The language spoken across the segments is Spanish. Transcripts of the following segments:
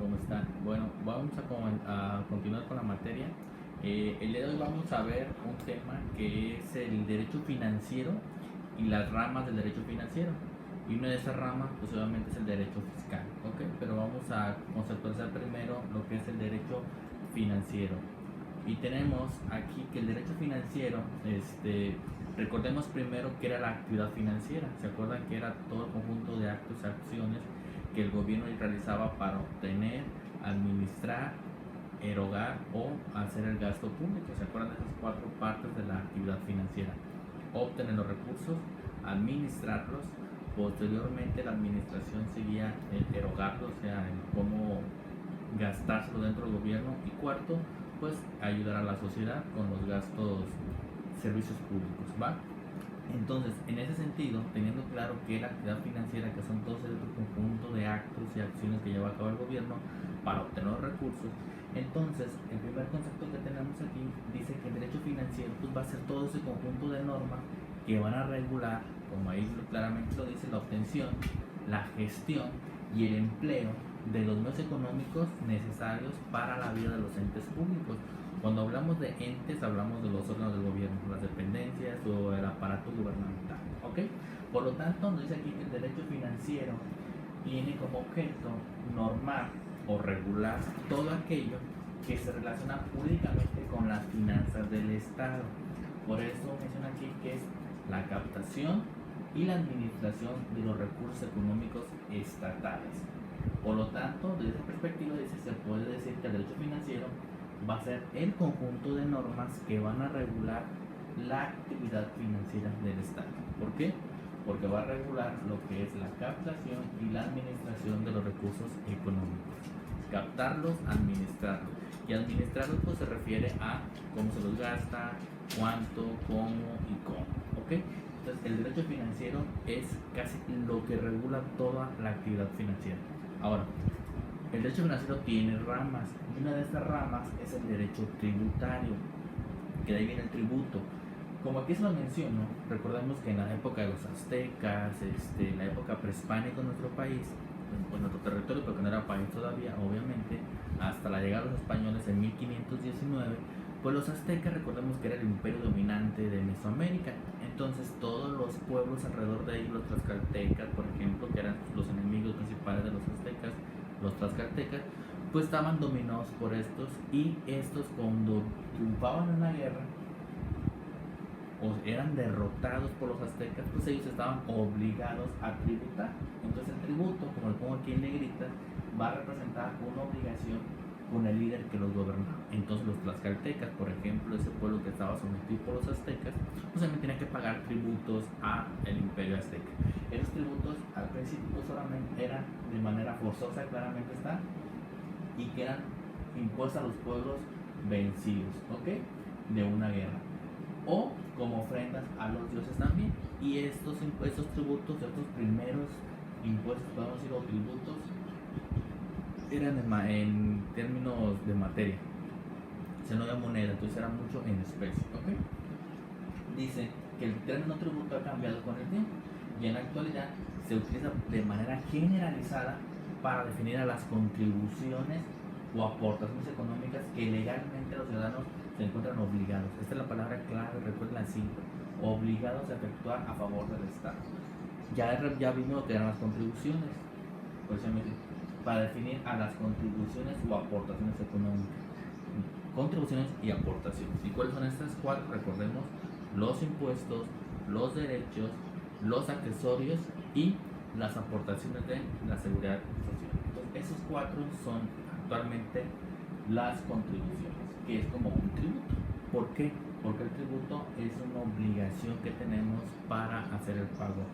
¿cómo están? Bueno, vamos a continuar con la materia. El día de hoy vamos a ver un tema que es el derecho financiero y las ramas del derecho financiero. Y una de esas ramas, pues obviamente es el derecho fiscal, ¿ok? Pero vamos a conceptualizar primero lo que es el derecho financiero. Y tenemos aquí que el derecho financiero, recordemos primero que era la actividad financiera. ¿Se acuerdan que era todo el conjunto de actos y acciones que el gobierno realizaba para obtener, administrar, erogar o hacer el gasto público? ¿Se acuerdan de esas cuatro partes de la actividad financiera? Obtener los recursos, administrarlos, posteriormente la administración seguía el erogarlo, o sea, el cómo gastárselo dentro del gobierno, y cuarto, pues ayudar a la sociedad con los gastos, servicios públicos, ¿va? Entonces, en ese sentido, teniendo claro que la actividad financiera, que son todos esos conjunto de actos y acciones que lleva a cabo el gobierno para obtener los recursos, entonces el primer concepto que tenemos aquí dice que el derecho financiero pues, va a ser todo ese conjunto de normas que van a regular, como ahí claramente lo dice, la obtención, la gestión y el empleo de los medios económicos necesarios para la vida de los entes públicos. Cuando hablamos de entes, hablamos de los órganos del gobierno, las dependencias o el aparato gubernamental, ¿ok? Por lo tanto, nos dice aquí que el derecho financiero tiene como objeto normar o regular todo aquello que se relaciona jurídicamente con las finanzas del Estado. Por eso menciona aquí que es la captación y la administración de los recursos económicos estatales. Por lo tanto, desde esa perspectiva se puede decir que el derecho financiero va a ser el conjunto de normas que van a regular la actividad financiera del Estado. ¿Por qué? Porque va a regular lo que es la captación y la administración de los recursos económicos. Captarlos, administrarlos. Y administrarlos pues se refiere a cómo se los gasta, cuánto, cómo y cómo. ¿Ok? Entonces el derecho financiero es casi lo que regula toda la actividad financiera. Ahora, el derecho financiero tiene ramas y una de estas ramas es el derecho tributario, que de ahí viene el tributo. Como aquí se lo menciono, recordemos que en la época de los aztecas, la época prehispánica en nuestro país, en nuestro territorio, porque no era país todavía, obviamente, hasta la llegada de los españoles en 1519, pues los aztecas, recordemos que era el imperio dominante de Mesoamérica. Entonces todos los pueblos alrededor de ahí, los tlaxcaltecas, por ejemplo, que eran los enemigos principales de los aztecas, los tlaxcaltecas, pues estaban dominados por estos, y estos cuando triunfaban en la guerra o eran derrotados por los aztecas, pues ellos estaban obligados a tributar. Entonces el tributo, como lo pongo aquí en negrita, va a representar una obligación con el líder que los gobernaba. Entonces los tlaxcaltecas, por ejemplo, ese pueblo que estaba sometido por los aztecas, pues también tenía que pagar tributos al imperio azteca. Esos tributos al principio pues, solamente eran de manera forzosa, claramente está, y que eran impuestos a los pueblos vencidos, ¿ok? De una guerra, o como ofrendas a los dioses también. Y estos tributos, estos primeros impuestos, podemos decir, o tributos, eran en términos de materia, o sea, no había moneda, entonces era mucho en especie, ¿ok? Dice que el término tributo ha cambiado con el tiempo y en la actualidad se utiliza de manera generalizada para definir a las contribuciones o aportaciones económicas que legalmente los ciudadanos se encuentran obligados. Esta es la palabra clave, recuerden así, obligados a efectuar a favor del Estado. Ya vimos lo que eran las contribuciones, precisamente para definir a las contribuciones o aportaciones económicas. Contribuciones y aportaciones. ¿Y cuáles son estas cuatro? Recordemos: los impuestos, los derechos, los accesorios y las aportaciones de la seguridad social. Entonces, esos cuatro son actualmente las contribuciones, que es como un tributo. ¿Por qué? Porque el tributo es una obligación que tenemos para hacer el pago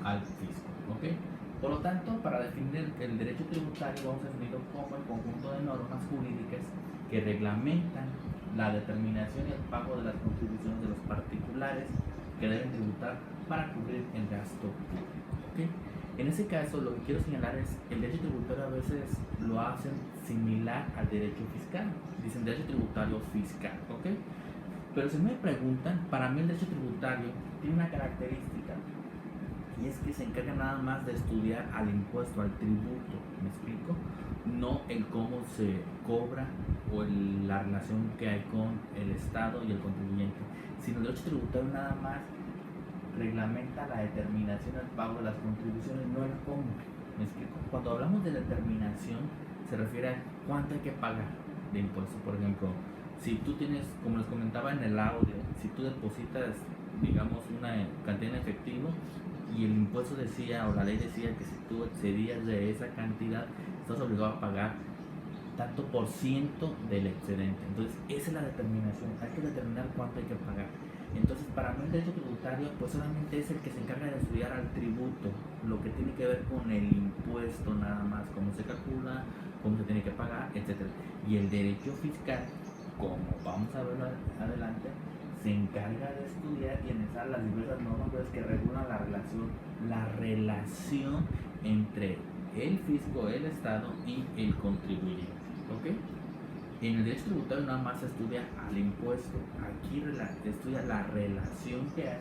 al fisco, ¿ok? Por lo tanto, para definir el derecho tributario vamos a definirlo como el conjunto de normas jurídicas que reglamentan la determinación y el pago de las contribuciones de los particulares que deben tributar para cubrir el gasto público, ¿okay? En ese caso, lo que quiero señalar es el derecho tributario a veces lo hacen similar al derecho fiscal, dicen derecho tributario fiscal, ¿ok? Pero si me preguntan, para mí el derecho tributario tiene una característica, y es que se encarga nada más de estudiar al impuesto, al tributo. ¿Me explico? no el cómo se cobra o la relación que hay con el Estado y el contribuyente, sino el derecho tributario nada más reglamenta la determinación del pago de las contribuciones, no el cómo. ¿Me explico? Cuando hablamos de determinación, se refiere a cuánto hay que pagar de impuestos. Por ejemplo, si tú tienes, como les comentaba en el audio, si tú depositas, digamos, una cantidad en efectivo y el impuesto decía, o la ley decía que si tú excedías de esa cantidad, estás obligado a pagar tanto por ciento del excedente. Entonces, esa es la determinación. Hay que determinar cuánto hay que pagar. Entonces, para mí el derecho tributario, pues solamente es el que se encarga de estudiar al tributo, lo que tiene que ver con el impuesto nada más, cómo se calcula, cómo se tiene que pagar, etc. Y el derecho fiscal, como vamos a ver adelante, se encarga de estudiar y analizar las diversas normas que regulan la relación entre el fisco, el Estado y el contribuyente. ¿Ok? En el derecho tributario nada más se estudia al impuesto. Aquí se estudia la relación que hay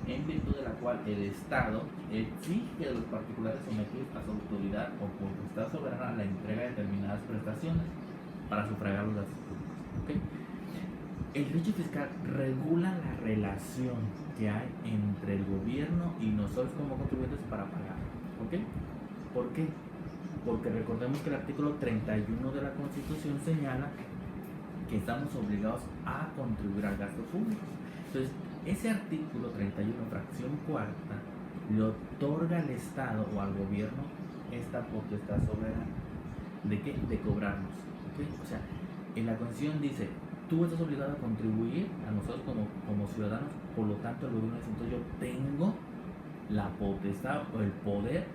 en virtud de la cual el Estado exige de los particulares sometidos a su autoridad o potestad soberana la entrega de determinadas prestaciones para sufragar los gastos públicos. ¿Okay? El derecho fiscal regula la relación que hay entre el gobierno y nosotros como contribuyentes para pagar. ¿Ok? ¿Por qué? Porque recordemos que el artículo 31 de la Constitución señala que estamos obligados a contribuir al gasto público. Entonces, ese artículo 31, fracción cuarta, le otorga al Estado o al gobierno esta potestad soberana. ¿De qué? De cobrarnos. ¿Okay? O sea, en la Constitución dice, tú estás obligado a contribuir a nosotros como ciudadanos, por lo tanto el gobierno dice, entonces yo tengo la potestad o el poder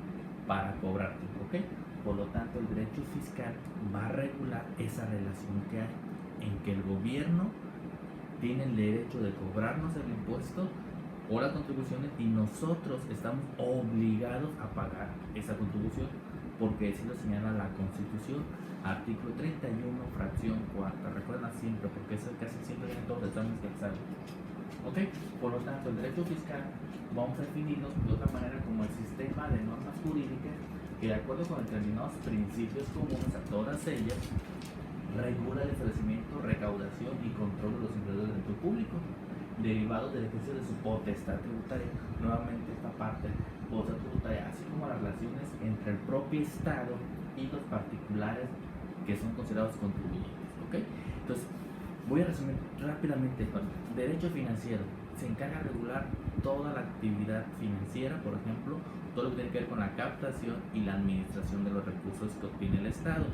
para cobrarte. ¿Ok? Por lo tanto, el derecho fiscal va a regular esa relación que hay en que el gobierno tiene el derecho de cobrarnos el impuesto o las contribuciones y nosotros estamos obligados a pagar esa contribución porque así lo señala la Constitución, artículo 31, fracción cuarta. Recuerda siempre, porque eso casi siempre viene en todos los exámenes que salen. ¿Ok? Por lo tanto, el derecho fiscal vamos a definirlo de otra manera como el sistema de normas jurídicas que de acuerdo con determinados principios comunes a todas ellas, regula el establecimiento, recaudación y control de los ingresos del derecho público, derivados del ejercicio de su potestad tributaria. Nuevamente esta parte, potestad tributaria, así como las relaciones entre el propio Estado y los particulares que son considerados contribuyentes. ¿Ok? Entonces, voy a resumir rápidamente. Derecho financiero se encarga de regular toda la actividad financiera, por ejemplo, todo lo que tiene que ver con la captación y la administración de los recursos que obtiene el Estado.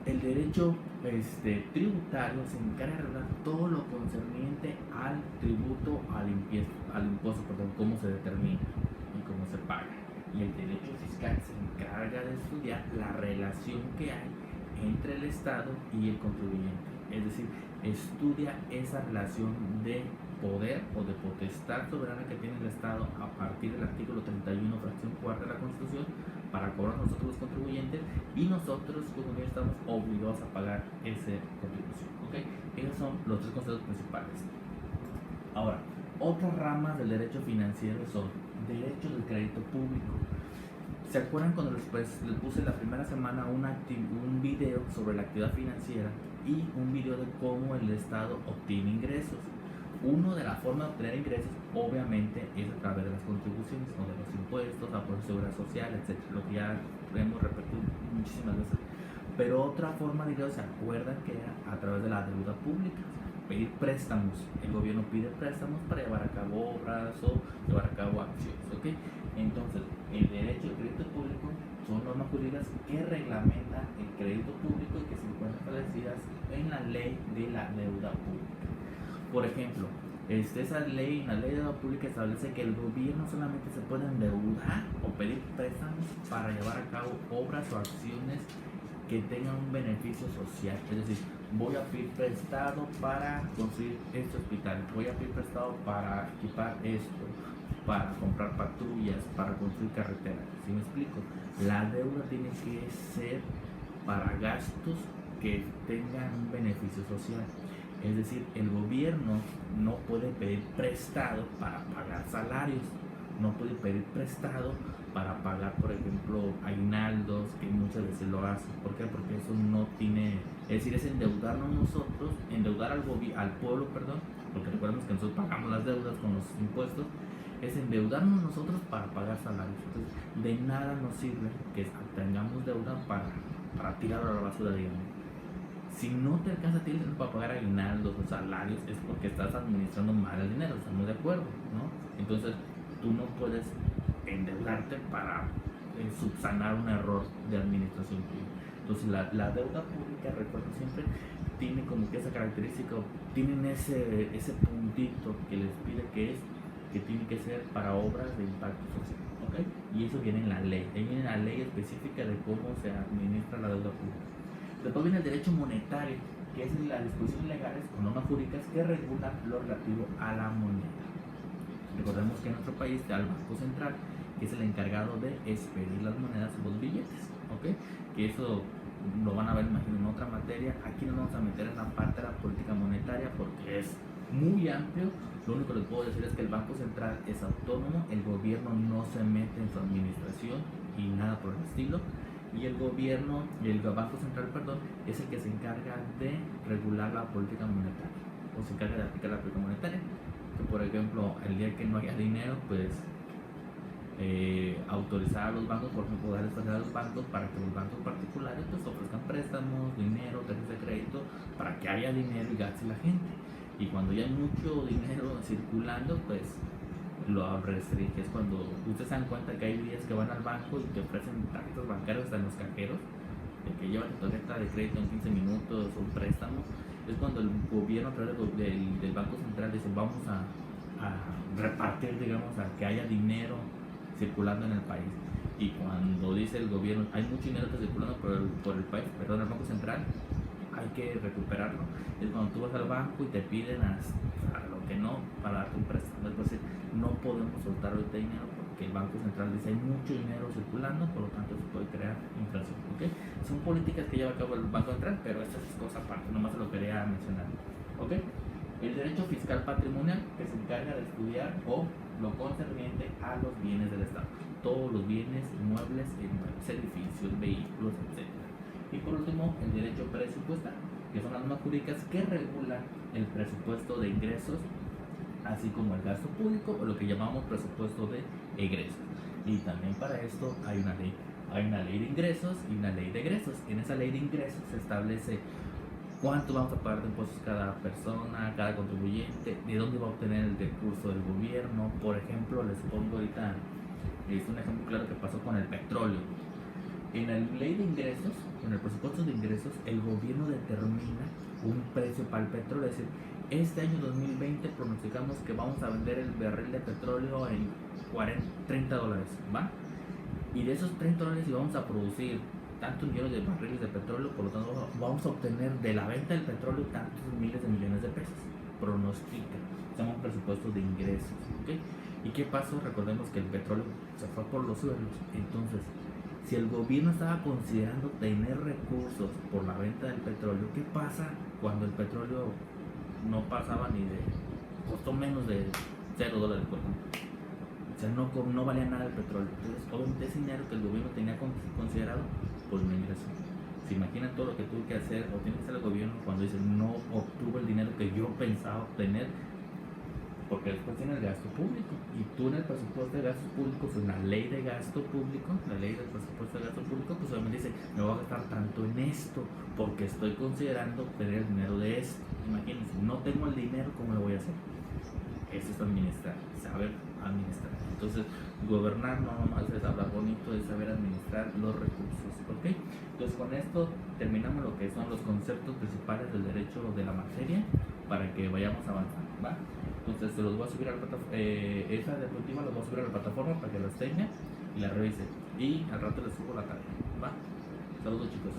El derecho tributario se encarga de regular todo lo concerniente al tributo, al impuesto, cómo se determina y cómo se paga. Y el derecho fiscal se encarga de estudiar la relación que hay entre el Estado y el contribuyente. Es decir, estudia esa relación de poder o de potestad soberana que tiene el Estado a partir del artículo 31, fracción cuarta de la Constitución, para cobrar nosotros los contribuyentes y nosotros como estamos obligados a pagar esa contribución. ¿Okay? Esos son los tres conceptos principales. Ahora, otras ramas del derecho financiero son derecho del crédito público. ¿Se acuerdan cuando les puse la primera semana un video sobre la actividad financiera y un video de cómo el Estado obtiene ingresos? Una de las formas de obtener ingresos, obviamente, es a través de las contribuciones o de los impuestos, apoyo de seguridad social, etc. Lo que ya hemos repetido muchísimas veces. Pero otra forma de ingresos, ¿se acuerdan que era a través de la deuda pública? Pedir préstamos. El gobierno pide préstamos para llevar a cabo obras o llevar a cabo acciones. ¿Ok? Entonces, el derecho al crédito público son normas jurídicas que reglamentan el crédito público y que se encuentran establecidas en la ley de la deuda pública. Por ejemplo, esa ley, la ley de deuda pública establece que el gobierno solamente se puede endeudar o pedir préstamos para llevar a cabo obras o acciones que tengan un beneficio social. Es decir, voy a pedir prestado para construir este hospital, voy a pedir prestado para equipar esto, para comprar patrullas, para construir carreteras. ¿Sí me explico? La deuda tiene que ser para gastos que tengan un beneficio social. Es decir, el gobierno no puede pedir prestado para pagar salarios, no puede pedir prestado para pagar, por ejemplo, aguinaldos, que muchas veces lo hacen. ¿Por qué? Porque eso no tiene, es decir, es endeudarnos nosotros, endeudar al pueblo, perdón, porque recordemos que nosotros pagamos las deudas con los impuestos, es endeudarnos nosotros para pagar salarios. Entonces, de nada nos sirve que tengamos deuda para tirarlo a la basura, digamos. Si no te alcanza a ti el dinero para pagar aguinaldos o salarios, es porque estás administrando mal el dinero, estamos de acuerdo, ¿no? Entonces, tú no puedes endeudarte para subsanar un error de administración pública. Entonces, la deuda pública, recuerdo siempre, tiene como que esa característica, tienen ese puntito que les pide que tiene que ser para obras de impacto social, ¿ok? Y eso viene en la ley, ahí viene la ley específica de cómo se administra la deuda pública. Después viene el derecho monetario, que es las disposiciones legales o normas jurídicas que regulan lo relativo a la moneda. Recordemos que en nuestro país está el Banco Central, que es el encargado de expedir las monedas y los billetes, ¿ok? Que eso lo van a ver, imagino, en otra materia. Aquí nos vamos a meter en la parte de la política monetaria porque es muy amplio. Lo único que les puedo decir es que el Banco Central es autónomo, el gobierno no se mete en su administración y nada por el estilo. Y el gobierno, el Banco Central, perdón, es el que se encarga de regular la política monetaria, o se encarga de aplicar la política monetaria. Que, por ejemplo, el día que no haya dinero, pues autorizar a los bancos, por ejemplo, darles facilidad a los bancos para que los bancos particulares pues ofrezcan préstamos, dinero, tarjetas de crédito, para que haya dinero y gaste la gente. Y cuando ya hay mucho dinero circulando, pues lo restringe. Es cuando ustedes se dan cuenta que hay días que van al banco y te ofrecen tarjetas bancarias hasta en los cajeros, de que llevan tu tarjeta de crédito en 15 minutos o un préstamo. Es cuando el gobierno a través del Banco Central dice vamos a repartir, digamos, a que haya dinero circulando en el país. Y cuando dice el gobierno hay mucho dinero que está circulando por el país, perdón, el Banco Central, hay que recuperarlo, es cuando tú vas al banco y te piden a lo que no para darte un préstamo. Es decir, no podemos soltar ahorita dinero porque el Banco Central dice hay mucho dinero circulando, por lo tanto se puede crear inflación, ¿ok? Son políticas que lleva a cabo el Banco Central, pero esta es cosa aparte, nomás se lo quería mencionar, ¿ok? El derecho fiscal patrimonial, que se encarga de estudiar o lo concerniente a los bienes del Estado, todos los bienes inmuebles, edificios, vehículos, etc. Y por último, el derecho presupuestal, que son las normas jurídicas que regulan el presupuesto de ingresos, así como el gasto público o lo que llamamos presupuesto de egresos. Y también para esto hay una ley de ingresos y una ley de egresos. En esa ley de ingresos se establece cuánto vamos a pagar de impuestos cada persona, cada contribuyente, de dónde va a obtener el recurso del gobierno. Por ejemplo, les pongo ahorita, es un ejemplo claro que pasó con el petróleo. En la ley de ingresos, en el presupuesto de ingresos, el gobierno determina un precio para el petróleo. Es decir, este año 2020 pronosticamos que vamos a vender el barril de petróleo en $30, ¿va? Y de esos $30 vamos a producir tantos millones de barriles de petróleo, por lo tanto vamos a obtener de la venta del petróleo tantos miles de millones de pesos. Pronostica, se llama un presupuesto de ingresos, ¿ok? ¿Y qué pasó? Recordemos que el petróleo se fue por los suelos. Entonces, si el gobierno estaba considerando tener recursos por la venta del petróleo, ¿qué pasa cuando el petróleo no pasaba ni de, costó menos de $0, por ejemplo? O sea, no valía nada el petróleo. Entonces, obviamente ese dinero que el gobierno tenía considerado, pues no ingresó. Se imagina todo lo que tuvo que hacer o tiene que hacer el gobierno cuando dice no obtuvo el dinero que yo pensaba obtener, porque después tiene el gasto público. Y tú en el presupuesto de gastos públicos, en la ley de gasto público, la ley del presupuesto de gasto público, pues obviamente dice, me voy a gastar tanto en esto, porque estoy considerando obtener el dinero de esto. Imagínense, no tengo el dinero, ¿cómo lo voy a hacer? Eso es administrar, saber administrar. Entonces, gobernar no nomás es hablar bonito, es saber administrar los recursos, ¿ok? Entonces, con esto terminamos lo que son los conceptos principales del derecho de la materia para que vayamos avanzando, ¿va? Entonces, se los voy a subir a la plataforma, esa diapositiva los voy a subir a la plataforma para que las tengan y la revisen. Y al rato les subo la tarea, ¿va? Saludos, chicos.